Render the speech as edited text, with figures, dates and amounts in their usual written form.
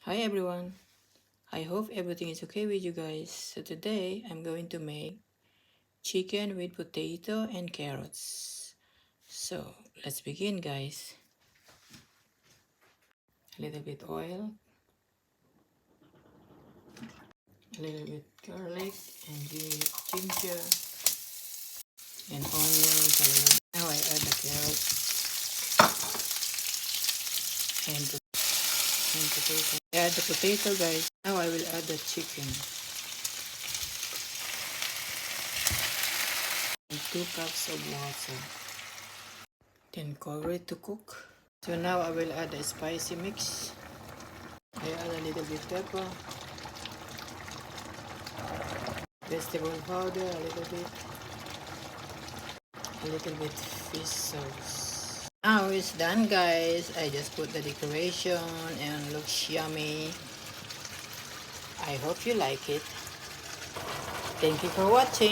Hi everyone, I hope everything is okay with you guys. So today I'm going to make chicken with potato and carrots. So let's begin guys. A little bit oil, a little bit garlic and ginger and onions. Now I add the carrots and potato. Add the potato guys. Now I will add the chicken and 2 cups of water. Then cover it to cook. So now I will add the spicy mix. I add a little bit pepper, vegetable powder, a little bit fish sauce. Now it's done guys. I just put the decoration and looks yummy. I hope you like it. Thank you for watching.